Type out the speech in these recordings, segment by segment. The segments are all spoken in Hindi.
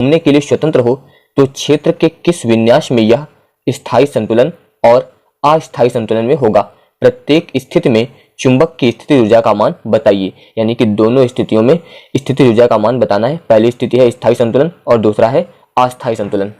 घूमने के लिए स्वतंत्र हो तो क्षेत्र के किस विन्यास में यह स्थायी संतुलन और अस्थायी संतुलन में होगा। प्रत्येक स्थिति में चुंबक की स्थिति ऊर्जा का मान बताइए। यानी कि दोनों स्थितियों में स्थिति ऊर्जा का मान बताना है। पहली स्थिति है स्थायी संतुलन और दूसरा है अस्थायी संतुलन।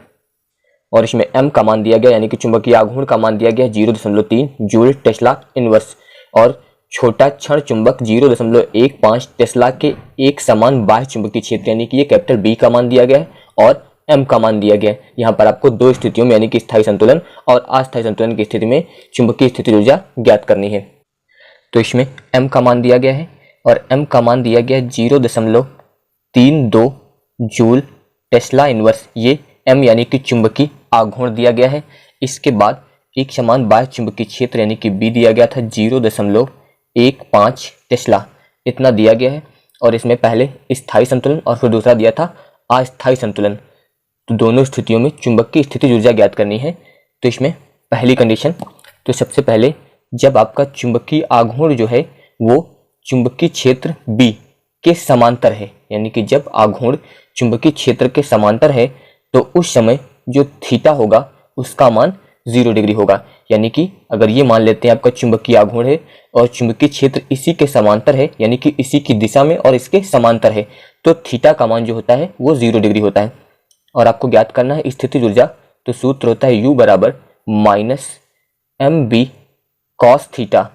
और इसमें m का मान दिया गया, यानी कि चुंबकीय आघूर्ण का मान दिया गया 0.3 जूल टेस्ला इनवर्स, और छोटा क्षण चुंबक 0.15 टेस्ला के एक समान बाह्य चुंबकीय क्षेत्र, यानी कि ये कैपिटल B का मान दिया गया है और m का मान दिया गया है। यहाँ पर आपको दो स्थितियों में, यानी कि स्थायी संतुलन और अस्थायी संतुलन की स्थिति में चुंबकीय स्थिति ऊर्जा ज्ञात करनी है। तो इसमें m का मान दिया गया है और m का मान दिया गया है 0.32 जूल टेस्ला इनवर्स। ये m यानी कि चुंबकीय आघूर्ण दिया गया है। इसके बाद एक समान बाह्य चुंबकीय क्षेत्र यानी कि B दिया गया था 0.15 टेस्ला, इतना दिया गया है। और इसमें पहले स्थायी संतुलन और फिर दूसरा दिया था अस्थायी संतुलन। तो दोनों स्थितियों में चुंबक की स्थिति ऊर्जा ज्ञात करनी है। तो इसमें पहली कंडीशन, तो सबसे पहले जब आपका चुंबकीय आघूर्ण जो है वो चुंबकीय क्षेत्र B के समांतर है, यानी कि जब आघूर्ण चुंबकीय क्षेत्र के समांतर है तो उस समय जो थीटा होगा उसका मान 0 डिग्री होगा। यानी कि अगर ये मान लेते हैं आपका चुंबकीय आघूर्ण है और चुंबकीय क्षेत्र इसी के समांतर है, यानी कि इसी की दिशा में और इसके समांतर है, तो थीटा का मान जो होता है वो 0 डिग्री होता है। और आपको ज्ञात करना है स्थितिज ऊर्जा। तो सूत्र होता है U बराबर -mb cos थीटा,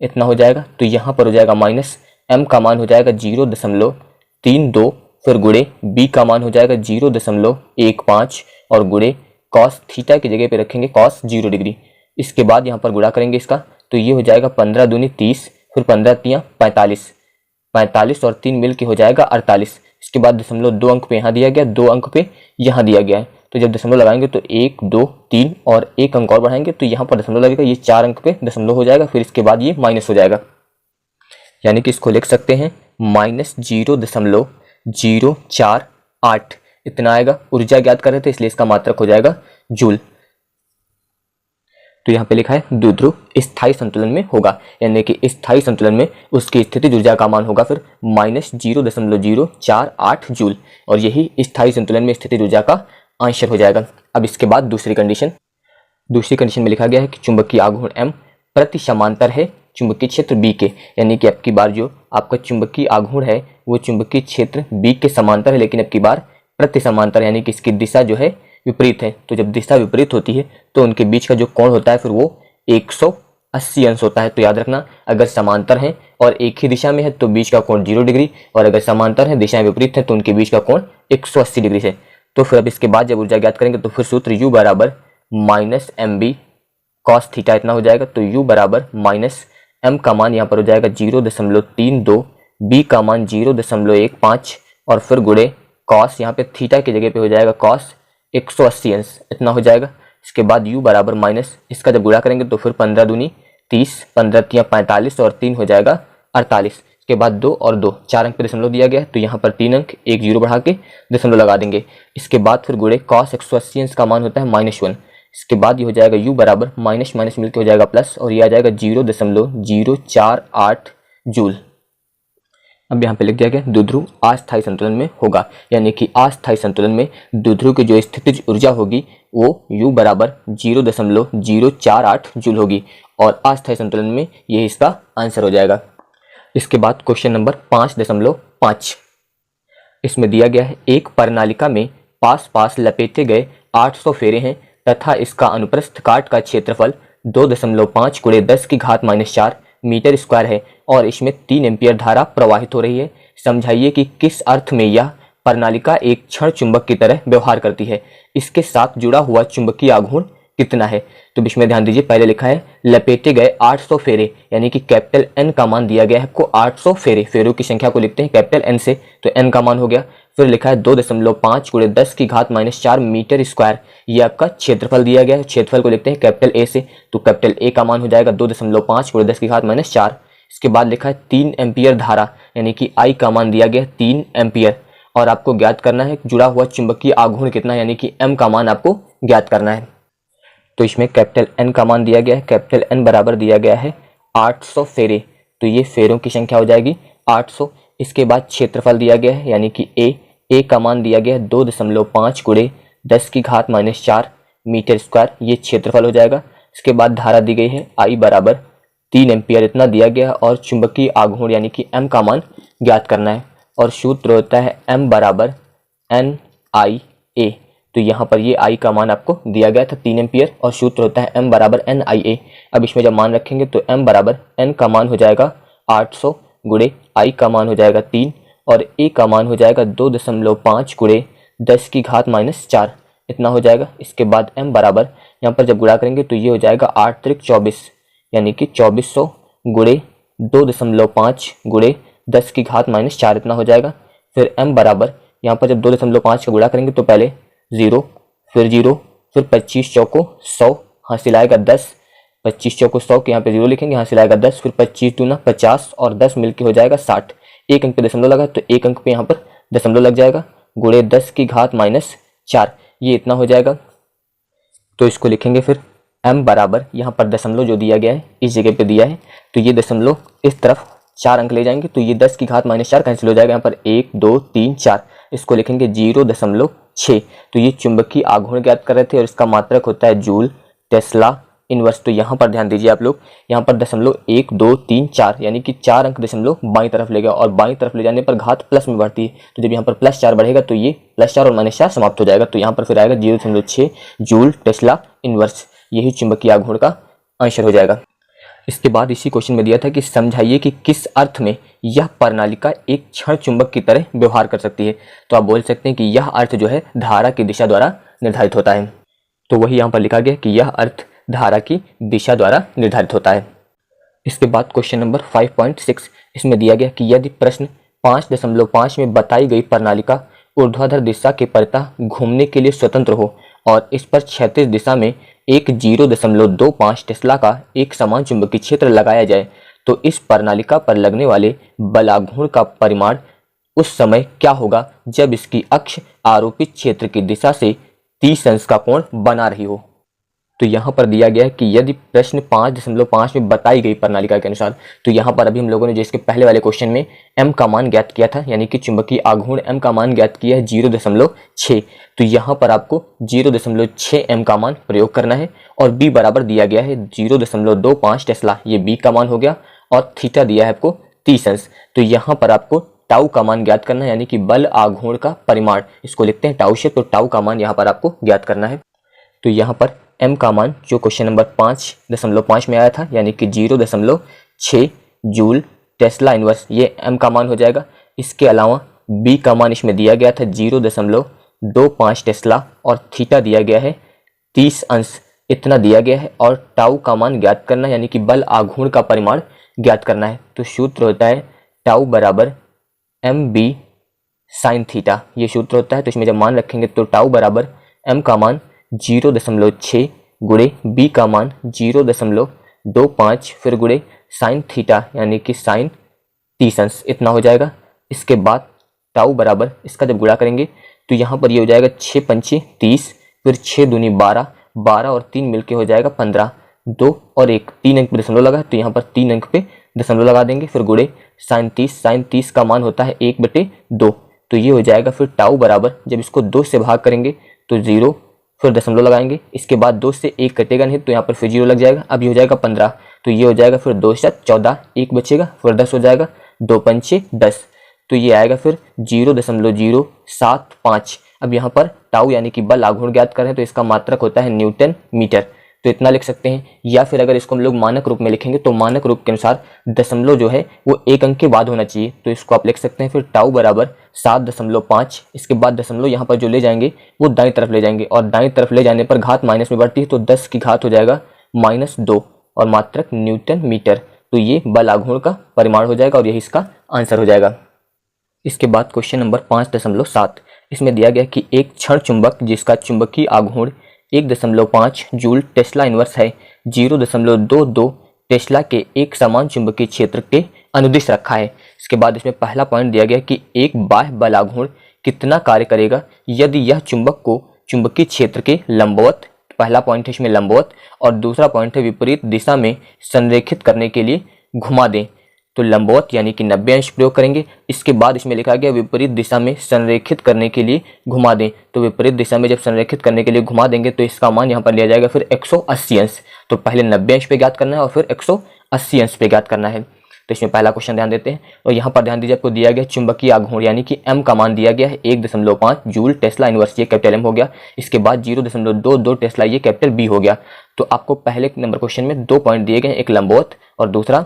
इतना हो जाएगा। तो यहाँ पर हो जाएगा माइनस m का मान हो जाएगा 0.32, फिर गुणे b का मान हो जाएगा 0.15 और गुणे cos थीटा की जगह पे रखेंगे cos 0 डिग्री। इसके बाद यहाँ पर गुणा करेंगे इसका, तो ये हो जाएगा 15 दूनी 30, फिर 15 तियां 45 और 3 मिल के हो जाएगा 48। इसके बाद दशमलव 2 अंक पे यहाँ दिया गया, 2 अंक पे यहाँ दिया गया है। तो जब दशमलव लगाएंगे तो 1 2 3 और 1 अंक और बढ़ाएंगे तो यहाँ पर दशमलव लगेगा, ये 4 अंक पे दशमलव हो जाएगा, फिर इसके बाद ये माइनस हो जाएगा। यानी कि इसको लिख सकते हैं -0.048, इतना आएगा। ऊर्जा ज्ञात कर रहे थे इसलिए इसका मात्रक हो जाएगा जूल। तो यहाँ पे लिखा है द्विध्रुव स्थायी संतुलन में होगा, यानी कि स्थायी संतुलन में उसकी स्थितिज ऊर्जा का मान होगा फिर -0.048 जूल, और यही स्थायी संतुलन में स्थितिज ऊर्जा का आंसर हो जाएगा। अब इसके बाद दूसरी कंडीशन में लिखा गया है कि चुंबकीय आघूर्ण M प्रति समांतर है चुंबकीय क्षेत्र B के, यानी कि अब की बार जो आपका चुंबकीय आघूर्ण है वो चुंबकीय क्षेत्र B के समांतर है, लेकिन अब की बार प्रति समांतर, यानी कि इसकी दिशा जो है विपरीत है। तो जब दिशा विपरीत होती है तो उनके बीच का जो कोण होता है फिर वो 180 अंश होता है। तो याद रखना, अगर समांतर है और एक ही दिशा में है तो बीच का कोण 0 डिग्री, और अगर समांतर है दिशाएं विपरीत है तो उनके बीच का कोण 180 डिग्री से। तो फिर अब इसके बाद जब ऊर्जा ज्ञात करेंगे तो फिर सूत्र U बराबर -mb cos थीटा, इतना हो जाएगा। तो U बराबर -m का मान यहाँ पर हो जाएगा 0.32, b का मान 0.15 और फिर गुणे cos, यहाँ पे थीटा की जगह पे हो जाएगा cos 180 अंश, इतना हो जाएगा। इसके बाद U बराबर माइनस, इसका जब गुणा करेंगे तो फिर 15 दूनी 30, 15 तियां 45 और 3 हो जाएगा 48। इसके बाद 2 और 2, 4 अंक पे दशमलव दिया गया है तो यहाँ पर 3 अंक, एक जीरो बढ़ा के दशमलव लगा देंगे। इसके बाद फिर गुणे cos 180 अंश का मान होता है -1। इसके बाद ये हो जाएगा U बराबर माइनस माइनस मिलकर हो जाएगा प्लस, और ये आ जाएगा 0.048 जूल। अब यहाँ पे लिख दिया गया द्विध्रुव अस्थायी संतुलन में होगा, यानी कि अस्थायी संतुलन में द्विध्रुव की जो स्थितिज ऊर्जा होगी वो U बराबर 0.048 जूल होगी, और अस्थायी संतुलन में ये इसका आंसर हो जाएगा। इसके बाद क्वेश्चन नंबर 5.5, इसमें दिया गया है एक प्रणालिका में पास पास लपेटे गए 800 फेरे हैं तथा इसका अनुप्रस्थ काट का क्षेत्रफल 2.5 × 10⁻⁴ मीटर स्क्वायर है और इसमें 3 एम्पीयर धारा प्रवाहित हो रही है। समझाइए कि किस अर्थ में यह प्रणालिका एक क्षण चुंबक की तरह व्यवहार करती है। इसके साथ जुड़ा हुआ चुंबकीय आघूर्ण कितना है। तो इसमें ध्यान दीजिए, पहले लिखा है लपेटे गए 800 फेरे, यानी कि कैपिटल N का मान दिया गया है आपको 800 फेरे, फेरों की संख्या को लिखते हैं कैपिटल N से, तो N का मान हो गया। फिर लिखा है 2.5 × 10⁻⁴ मीटर स्क्वायर, ये आपका क्षेत्रफल दिया गया है, क्षेत्रफल को लिखते हैं कैपिटल A से, तो कैपिटल A का मान हो जाएगा 2.5 × 10⁻⁴। इसके बाद लिखा है 3 एम्पीयर धारा, यानी कि I का मान दिया गया है 3 एम्पीयर, और आपको ज्ञात करना है जुड़ा हुआ चुंबकीय आघूर्ण कितना, यानी कि M का मान आपको ज्ञात करना है। तो इसमें कैपिटल N का मान दिया गया है, कैपिटल N बराबर दिया गया है 800 फेरे, तो ये फेरों की संख्या हो जाएगी 800। इसके बाद क्षेत्रफल दिया गया है, यानी कि A ए का मान दिया गया 2.5 गुणे 10⁻⁴ मीटर स्क्वायर, ये क्षेत्रफल हो जाएगा। इसके बाद धारा दी गई है I बराबर 3 एम्पियर, इतना दिया गया और चुंबकीय आघूर्ण यानी कि M का मान ज्ञात करना है और सूत्र होता है M बराबर NIA। तो यहाँ पर ये I का मान आपको दिया गया था 3 एम्पियर और सूत्र होता है M बराबर NIA। अब इसमें जब मान रखेंगे तो M बराबर N का मान हो जाएगा 800 गुणे I का मान हो जाएगा 3 और A का मान हो जाएगा 2.5 गुणे 10⁻⁴, इतना हो जाएगा। इसके बाद M बराबर यहाँ पर जब गुणा करेंगे तो ये हो जाएगा 8 त्रिक 24 यानी कि 2400 गुणे 2.5 गुणे 10⁻⁴, इतना हो जाएगा। फिर M बराबर यहाँ पर जब 2.5 का गुणा करेंगे तो पहले 0 फिर 0 फिर 25 चौको 100, हासिल आएगा 10, 25 चौको 100 के यहाँ पे 0 लिखेंगे, हासिल आएगा 10, फिर 25 दूना 50 और 10 मिलके हो जाएगा 60। एक अंक पे दशमलव लगा तो एक अंक पे यहाँ पर दशमलव लग जाएगा, गुणे 10⁻⁴, ये इतना हो जाएगा। तो इसको लिखेंगे फिर M बराबर यहाँ पर दशमलव जो दिया गया है इस जगह पे दिया है, तो ये दशमलव इस तरफ 4 अंक ले जाएंगे तो ये 10⁻⁴ कैंसिल हो जाएगा। यहाँ पर 1 2 3 4, इसको लिखेंगे 0.6। तो ये चुंबकीय आघूर्ण ज्ञात कर रहे थे और इसका मात्रक होता है जूल, टेस्ला, इनवर्स। तो यहाँ पर ध्यान दीजिए आप लोग, यहाँ पर दशमलव 1 2 3 4 यानी कि 4 अंक दशमलव बाईं तरफ ले गया और बाईं तरफ ले जाने पर घात प्लस में बढ़ती है, तो जब यहाँ पर +4 बढ़ेगा तो ये +4 और -4 समाप्त हो जाएगा। तो यहाँ पर फिर आएगा 0.6 जूल, टेस्ला, इनवर्स, यही चुंबकीय आघूर्ण का आंसर हो जाएगा। इसके बाद इसी क्वेश्चन में दिया था कि समझाइए कि किस अर्थ में यह प्रणालिका एक क्षण चुंबक की तरह व्यवहार कर सकती है। तो आप बोल सकते हैं कि यह अर्थ जो है धारा की दिशा द्वारा निर्धारित होता है। तो वही यहाँ पर लिखा गया कि यह अर्थ धारा की दिशा द्वारा निर्धारित होता है। इसके बाद क्वेश्चन नंबर 5.6, इसमें दिया गया कि यदि प्रश्न 5.5 में बताई गई प्रणालिका ऊर्ध्वाधर दिशा के परितः घूमने के लिए स्वतंत्र हो और इस पर क्षैतिज दिशा में एक 0.25 टेस्ला का एक समान चुंबकीय क्षेत्र लगाया जाए तो इस प्रणालिका पर लगने वाले बलाघूर्ण का परिमाण उस समय क्या होगा जब इसकी अक्ष आरोपित क्षेत्र की दिशा से 30 अंश का कोण बना रही हो। तो यहाँ पर दिया गया है कि यदि प्रश्न 5.5 में बताई गई प्रणालिका के अनुसार, तो यहाँ पर अभी हम लोगों ने जो इसके पहले वाले क्वेश्चन में M का मान ज्ञात किया था यानी कि चुंबकीय आघूर्ण M का मान ज्ञात किया है 0.6, तो यहाँ पर आपको 0.6 M का मान प्रयोग करना है और B बराबर दिया गया है 0.25 टेस्ला, ये B का मान हो गया और थीटा दिया है आपको 30 अंश। तो यहाँ पर आपको टाउ का मान ज्ञात करना है यानी कि बल आघूर्ण का परिमाण, इसको लिखते हैं टाउ से, तो टाउ का मान यहाँ पर आपको ज्ञात करना है। तो यहाँ पर M का मान जो क्वेश्चन नंबर 5.5 में आया था यानी कि 0.6 जूल, टेस्ला, इनवर्स, ये M का मान हो जाएगा। इसके अलावा B का मान इसमें दिया गया था 0.25 टेस्ला और थीटा दिया गया है 30 अंश, इतना दिया गया है और टाउ का मान ज्ञात करना है यानी कि बल आघूर्ण का परिमाण ज्ञात करना है। तो सूत्र होता है टाउ बराबर MB साइन थीटा, ये सूत्र होता है। तो इसमें जब मान रखेंगे तो टाउ बराबर M का मान 0.6 गुणे B का मान 0.25 फिर गुणे साइन थीटा यानी कि साइन 30 अंश, इतना हो जाएगा। इसके बाद टाउ बराबर इसका जब गुणा करेंगे तो यहाँ पर ये हो जाएगा 6 पंचे 30 फिर 6 दूनी 12, 12 और 3 मिलके हो जाएगा 15, 2 और 1, 3 अंक पे दशमलव लगा तो यहाँ पर 3 अंक पे दशमलव लगा देंगे, फिर गुणे साइन 30 का मान होता है 1/2, तो ये हो जाएगा। फिर टाउ बराबर जब इसको 2 से भाग करेंगे तो 0 फिर दशमलव लगाएंगे, इसके बाद 2 से 1 कटेगा नहीं तो यहाँ पर फिर 0 लग जाएगा, अब ये हो जाएगा 15, तो ये हो जाएगा फिर 2 से 14, 1 बचेगा फिर 10 हो जाएगा, 2 पंचे 10, तो ये आएगा फिर 0.075। अब यहाँ पर टाउ यानी कि बल आघूर्ण ज्ञात कर रहे हैं तो इसका मात्रक होता है न्यूटन मीटर, तो इतना लिख सकते हैं। या फिर अगर इसको हम लोग मानक रूप में लिखेंगे तो मानक रूप के अनुसार दशमलव जो है वो 1 अंक के बाद होना चाहिए, तो इसको आप लिख सकते हैं फिर टाउ बराबर 7.5, इसके बाद दशमलव यहाँ पर जो ले जाएंगे वो दाईं तरफ ले जाएंगे और दाईं तरफ ले जाने पर घात माइनस में बढ़ती है तो 10 की घात हो जाएगा -2 और मात्रक न्यूटन मीटर, तो ये बल आघूर्ण का परिमाण हो जाएगा और यही इसका आंसर हो जाएगा। इसके बाद क्वेश्चन नंबर 5.7, इसमें दिया गया कि एक क्षण चुंबक जिसका चुंबकीय आघूर्ण 1.5 जूल टेस्ला इनवर्स है 0.22 टेस्ला के एक समान चुंबकीय क्षेत्र के अनुदिश रखा है। इसके बाद इसमें पहला पॉइंट दिया गया कि एक बाह्य बल आघूर्ण कितना कार्य करेगा यदि यह चुंबक को चुंबकीय क्षेत्र के लंबवत, पहला पॉइंट है इसमें लंबवत और दूसरा पॉइंट है विपरीत दिशा में संरेखित करने के लिए घुमा दें। तो लंबवत यानी कि 90 अंश प्रयोग करेंगे। इसके बाद इसमें लिखा गया विपरीत दिशा में संरेखित करने के लिए घुमा दें। तो विपरीत दिशा में जब संरेखित करने के लिए घुमा देंगे तो इसका मान यहाँ पर लिया जाएगा फिर 180 अंश। तो पहले 90 अंश पे ज्ञात करना है और फिर 180 अंश पे ज्ञात करना है। तो इसमें पहला क्वेश्चन ध्यान देते हैं और यहाँ पर ध्यान दीजिए, आपको दिया गया चुंबकीय आघूर्ण यानी कि m का मान दिया गया है 1.5 जूल टेस्ला इनवर्स, ये कैपिटल M हो गया। इसके बाद 0.22 टेस्ला, ये कैपिटल B हो गया। तो आपको पहले नंबर क्वेश्चन में 2 पॉइंट दिए गए हैं, एक लंबवत और दूसरा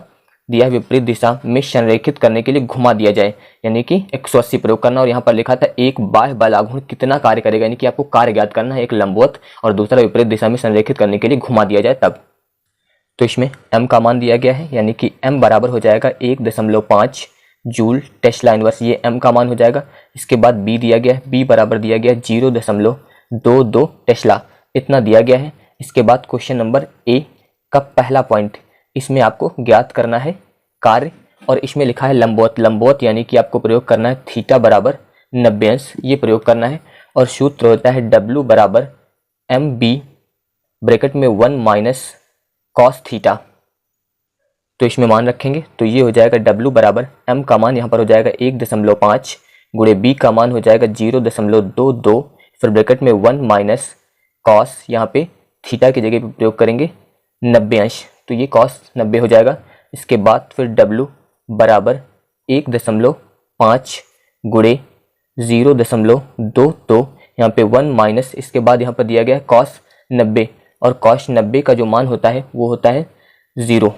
दिया है विपरीत दिशा में संरेखित करने के लिए घुमा दिया जाए, यानी कि 180 प्रयोग करना। और यहाँ पर लिखा था एक बाह्य बल आघूर्ण कितना कार्य करेगा, यानी कि आपको कार्य ज्ञात करना है, एक लंबवत और दूसरा विपरीत दिशा में संरेखित करने के लिए घुमा दिया जाए तब। तो इसमें m का मान दिया गया है, यानी कि m बराबर हो जाएगा 1.5 जूल टेस्ला इनवर्स, ये m का मान हो जाएगा। इसके बाद b दिया गया है, b बराबर दिया गया 0.22 टेस्ला, इतना दिया गया है। इसके बाद क्वेश्चन नंबर a का पहला पॉइंट, इसमें आपको ज्ञात करना है कार्य और इसमें लिखा है लंबवत। लंबवत यानी कि आपको प्रयोग करना है थीटा बराबर 90 अंश, ये प्रयोग करना है। और सूत्र होता है W बराबर MB ब्रैकेट में 1 माइनस कॉस थीटा। तो इसमें मान रखेंगे तो ये हो जाएगा W बराबर M का मान यहाँ पर हो जाएगा 1.5 गुणे B का मान हो जाएगा 0.22, फिर ब्रैकेट में 1 माइनस कॉस, यहाँ पे थीटा की जगह पे प्रयोग करेंगे 90 अंश, तो ये कॉस 90 हो जाएगा। इसके बाद फिर W बराबर 1.5 गुणे 0.22, यहाँ पे 1 माइनस, इसके बाद यहाँ पर दिया गया है कॉस 90 और कॉस 90 का जो मान होता है वो होता है 0,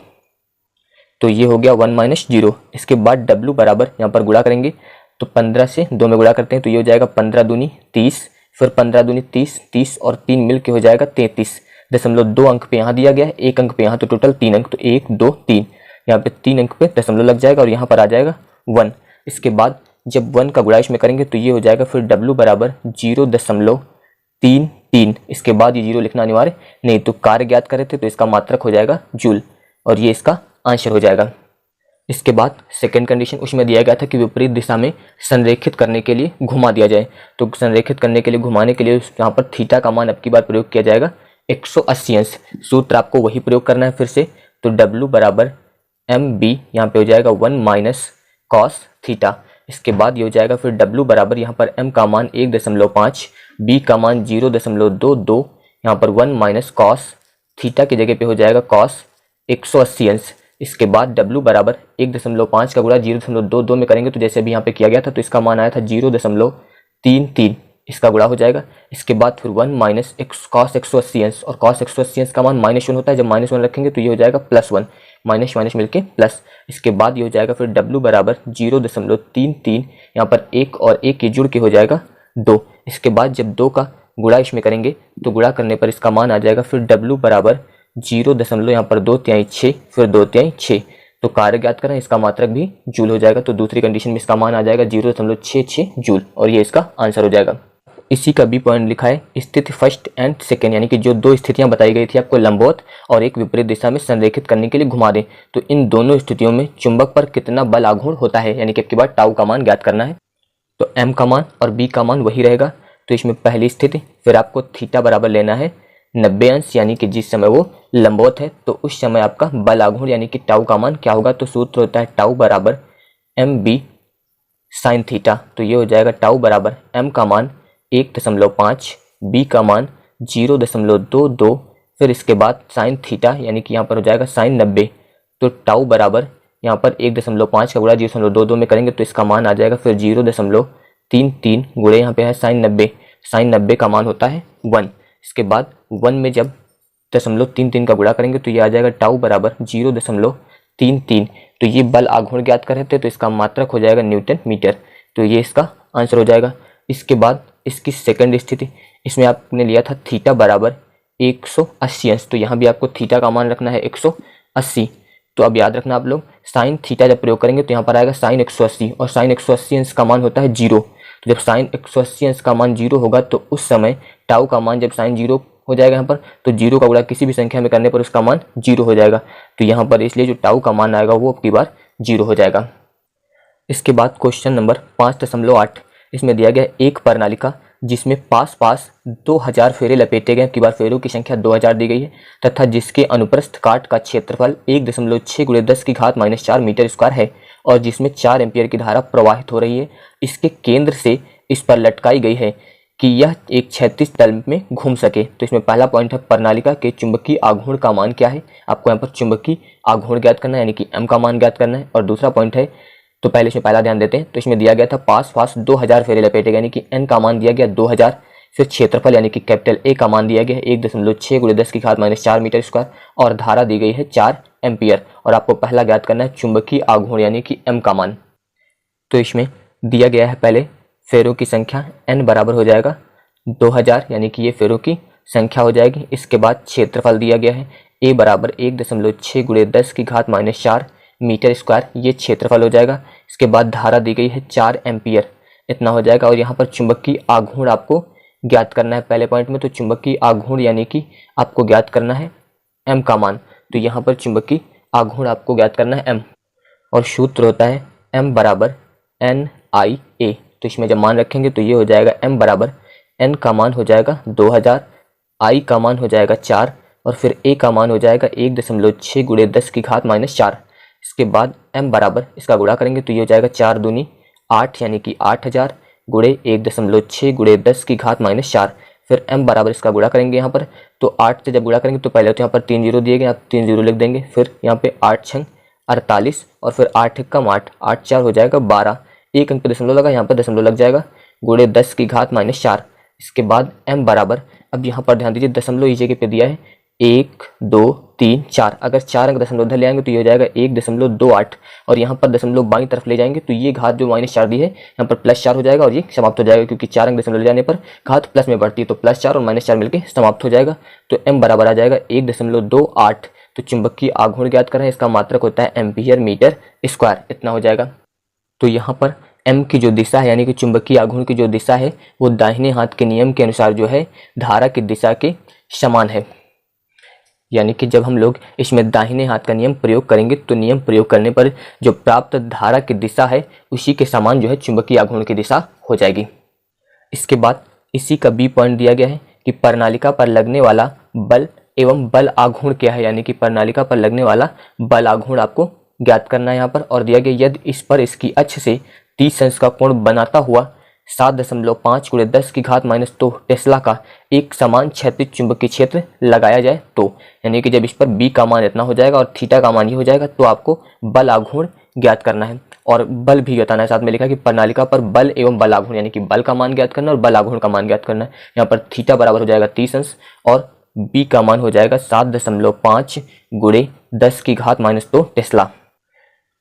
तो ये हो गया 1 माइनस 0। इसके बाद W बराबर यहाँ पर गुणा करेंगे तो 15 से 2 में गुणा करते हैं तो ये हो जाएगा 15 दूनी 30, फिर 15 दूनी 30, 30 और 3 मिल के हो जाएगा 33.2 अंक पे यहाँ दिया गया है, 1 अंक पे यहाँ, तो टोटल 3 अंक, तो 1 2 3, यहाँ पे 3 अंक पे दशमलव लग जाएगा और यहाँ पर आ जाएगा 1। इसके बाद जब 1 का गुणा इसमें करेंगे तो ये हो जाएगा फिर W बराबर 0.33, इसके बाद ये 0 लिखना अनिवार्य नहीं, तो कार्य ज्ञात करे थे तो इसका मात्रक हो जाएगा जूल और ये इसका आंसर हो जाएगा। इसके बाद सेकंड कंडीशन, उसमें दिया गया था कि विपरीत दिशा में संरेखित करने के लिए घुमा दिया जाए। तो संरेखित करने के लिए घुमाने के लिए यहाँ पर थीटा का मान अब की बार प्रयोग किया जाएगा 180 अंश। सूत्र आपको वही प्रयोग करना है फिर से, तो W बराबर MB यहाँ पे हो जाएगा 1 माइनस कॉस थीटा। इसके बाद ये हो जाएगा फिर W बराबर यहाँ पर M का मान 1.5, B का मान 0.22, यहाँ पर 1 माइनस कॉस थीटा की जगह पे हो जाएगा कॉस 180 अंश। इसके बाद W बराबर 1.5 का गुणा 0.22 में करेंगे तो जैसे अभी यहाँ पे किया गया था तो इसका मान आया था 0.33, इसका गुणा हो जाएगा। इसके बाद फिर 1 माइनस कॉस 180 अंश, और कॉस 180 अंश का मान -1 होता है, जब -1 रखेंगे तो ये हो जाएगा +1, माइनस माइनस मिलके प्लस। इसके बाद ये हो जाएगा फिर W बराबर 0.33, यहाँ पर 1 और 1 की जुड़ के हो जाएगा 2। इसके बाद जब 2 का गुणा इसमें करेंगे तो गुणा करने पर इसका मान आ जाएगा फिर W बराबर 0 यहाँ पर 2 तिहाई 6, फिर 2 तिहाई 6, तो कार्य ज्ञात करें, इसका मात्रक भी जूल हो जाएगा। तो दूसरी कंडीशन में इसका मान आ जाएगा 0.66 जूल और ये इसका आंसर हो जाएगा। इसी का बी पॉइंट लिखा है स्थिति फर्स्ट एंड सेकेंड, यानी कि जो 2 स्थितियां बताई गई थी आपको लंबवत और एक विपरीत दिशा में संरेखित करने के लिए घुमा दें, तो इन दोनों स्थितियों में चुंबक पर कितना बल आघूर्ण होता है, यानी कि आपके बाद टाउ का मान ज्ञात करना है। तो M का मान और B का मान वही रहेगा। तो इसमें पहली स्थिति फिर आपको थीटा बराबर लेना है 90 अंश, यानी कि जिस समय वो लंबवत है तो उस समय आपका बल आघूर्ण यानी कि टाउ का मान क्या होगा, तो सूत्र होता है टाउ बराबर MB साइन थीटा। तो ये हो जाएगा टाउ बराबर M का मान 1.5, B का मान 0.22, फिर इसके बाद साइन थीटा यानी कि यहाँ पर हो जाएगा साइन 90। तो टाउ बराबर यहाँ पर 1.5 का गुणा 0.22 में करेंगे तो इसका मान आ जाएगा फिर 0.33 गुणे यहाँ पे है साइन 90, साइन 90 का मान होता है 1। इसके बाद 1 में जब 0.33 का गुणा करेंगे तो ये आ जाएगा टाउ बराबर 0.33। तो ये बल आघूर्ण ज्ञात कर रहे थे तो इसका मात्रक हो जाएगा न्यूटन मीटर, तो ये इसका आंसर हो जाएगा। इसके बाद इसकी सेकंड स्थिति, इसमें आपने लिया था थीटा बराबर 180 अंश, तो यहाँ भी आपको थीटा का मान रखना है 180। तो अब याद रखना आप लोग, साइन थीटा जब प्रयोग करेंगे तो यहाँ पर आएगा साइन 180 और साइन 180 अंश का मान होता है 0। तो जब साइन 180 अंश का मान 0 होगा तो उस समय टाउ का मान जब साइन 0 हो जाएगा यहाँ पर, तो 0 का गुणा किसी भी संख्या में करने पर उसका मान 0 हो जाएगा। तो यहाँ पर इसलिए जो टाउ का मान आएगा वो अब की बार 0 हो जाएगा। इसके बाद क्वेश्चन नंबर 5.8, इसमें दिया गया एक प्रणाली का जिसमें पास पास 2000 फेरे लपेटे गए, की बार फेरों की संख्या 2000 दी गई है, तथा जिसके अनुप्रस्थ काट का क्षेत्रफल 1.6 × 10⁻⁴ मीटर स्क्वायर है और जिसमें 4 एम्पीयर की धारा प्रवाहित हो रही है। इसके केंद्र से इस पर लटकाई गई है कि यह एक क्षैतिज तल में घूम सके। तो इसमें पहला पॉइंट है प्रणालिका के चुंबकीय आघूर्ण का मान क्या है। आपको यहाँ पर चुंबकीय आघूर्ण ज्ञात करना है, यानी कि m का मान ज्ञात करना है। और दूसरा पॉइंट है, तो पहले इसमें पहला ध्यान देते हैं, तो इसमें दिया गया था पास 2000 फेरे लपेटे गए, यानी कि n का मान दिया गया 2000। फिर क्षेत्रफल यानी कि कैपिटल A का मान दिया गया है 1.6 × 10⁻⁴ मीटर स्क्वायर और धारा दी गई है 4 एम्पियर। और आपको पहला ज्ञात करना है चुंबकीय आघूर्ण यानी कि m का मान। तो इसमें दिया गया है पहले फेरों की संख्या, n बराबर हो जाएगा 2000, यानी कि ये फेरों की संख्या हो जाएगी। इसके बाद क्षेत्रफल दिया गया है A बराबर 1.6 × 10⁻⁴ मीटर स्क्वायर, ये क्षेत्रफल हो जाएगा। इसके बाद धारा दी गई है 4 एम्पियर, इतना हो जाएगा। और यहाँ पर चुंबकीय आघूर्ण आपको ज्ञात करना है पहले पॉइंट में, तो चुंबकीय आघूर्ण यानी कि आपको ज्ञात करना है m का मान। तो यहाँ पर चुंबकीय आघूर्ण आपको ज्ञात करना है m, और सूत्र होता है m बराबर NIA। तो इसमें जब मान रखेंगे तो ये हो जाएगा m बराबर n का मान हो जाएगा 2000, I का मान हो जाएगा 4 और फिर A का मान हो जाएगा 1.6 × 10⁻⁴। इसके बाद m बराबर इसका गुणा करेंगे तो ये हो जाएगा 4 दूनी 8, यानी कि 8000 गुणे 1.6 × 10⁻⁴। फिर m बराबर इसका गुणा करेंगे यहाँ पर, तो 8 से जब गुणा करेंगे तो पहले तो यहाँ पर 3 जीरो दिए गए, आप 3 जीरो लिख देंगे। फिर यहाँ पे 8 छंग 48 और फिर 8 एकम 8, 8 4 हो जाएगा 12, एक अंक पे दशमलव लगा, यहाँ पर दशमलव लग जाएगा, गुणे 10⁻⁴। इसके बाद m बराबर, अब यहाँ पर ध्यान दीजिए दशमलव इस जगह पे दिया है 1 2 3 4, अगर 4 अंक दशमलव उधर ले आएंगे तो ये हो जाएगा 1.28 और यहाँ पर दशमलव बाईं तरफ ले जाएंगे तो ये घात जो -4 दी है यहाँ पर +4 हो जाएगा और ये समाप्त हो जाएगा, क्योंकि 4 अंक दशमलव ले जाने पर घात प्लस में बढ़ती है, तो +4 और -4 मिलकर समाप्त हो जाएगा। तो m बराबर आ जाएगा 1.28। तो चुंबकीय आघूर्ण ज्ञात कर रहे हैं, इसका मात्रक होता है एम्पीयर मीटर स्क्वायर, इतना हो जाएगा। तो यहाँ पर m की जो दिशा है यानी कि चुंबकीय आघूर्ण की जो दिशा है वो दाहिने हाथ के नियम के अनुसार जो है धारा की दिशा के समान है। यानी कि जब हम लोग इसमें दाहिने हाथ का नियम प्रयोग करेंगे तो नियम प्रयोग करने पर जो प्राप्त धारा की दिशा है उसी के समान जो है चुंबकीय आघूर्ण की दिशा हो जाएगी। इसके बाद इसी का B पॉइंट दिया गया है कि प्रणालिका पर लगने वाला बल एवं बल आघूर्ण क्या है, यानी कि प्रणालिका पर लगने वाला बल आघूर्ण आपको ज्ञात करना है यहाँ पर। और दिया गया यदि इस पर इसकी अक्ष से 30 अंश का कोण बनाता हुआ 7.5 × 10⁻² टेस्ला का एक समान क्षैतिज चुंबकीय क्षेत्र लगाया जाए, तो यानी कि जब इस पर B का मान इतना हो जाएगा और थीटा का मान ये हो जाएगा, तो आपको बल आघूर्ण ज्ञात करना है और बल भी बताना है। साथ में लिखा है कि प्रणालिका पर बल एवं बल आघूर्ण, यानी कि बल का मान ज्ञात करना और बल आघूर्ण का मान ज्ञात करना है। यहाँ पर थीटा बराबर हो जाएगा 30 अंश और B का मान हो जाएगा 7.5 × 10⁻² टेस्ला।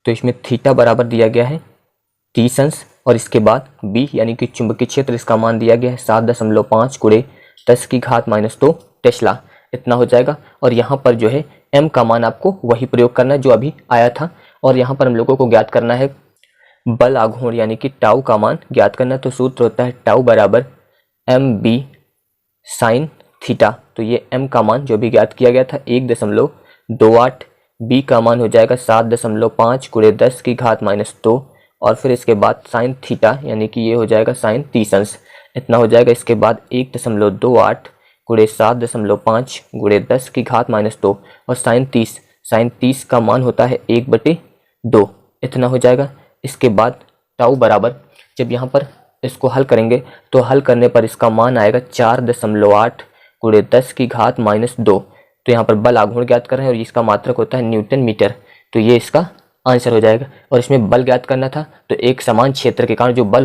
तो इसमें थीटा बराबर दिया गया है 30 अंश और इसके बाद B यानी कि चुंबकीय क्षेत्र, इसका मान दिया गया है 7.5 × 10⁻² टेस्ला, इतना हो जाएगा। और यहाँ पर जो है m का मान आपको वही प्रयोग करना है जो अभी आया था, और यहाँ पर हम लोगों को ज्ञात करना है बल आघूर्ण यानी कि टाउ का मान ज्ञात करना है। तो सूत्र होता है टाउ बराबर mb sin थीटा। तो ये m का मान जो भी ज्ञात किया गया था 1.28, B का मान हो जाएगा 7.5 × 10⁻² और फिर इसके बाद साइन थीटा यानी कि ये हो जाएगा साइन 30 अंश, इतना हो जाएगा। इसके बाद 1.28 × 7.5 × 10⁻² और साइन 30 का मान होता है 1/2, इतना हो जाएगा। इसके बाद टाउ बराबर, जब यहाँ पर इसको हल करेंगे तो हल करने पर इसका मान आएगा 4.8 × 10⁻²। तो यहाँ पर बल आघूर्ण ज्ञात कर रहे हैं और इसका मात्रक होता है न्यूटन मीटर, तो ये इसका आंसर हो जाएगा। और इसमें बल ज्ञात करना था, तो एक समान क्षेत्र के कारण जो बल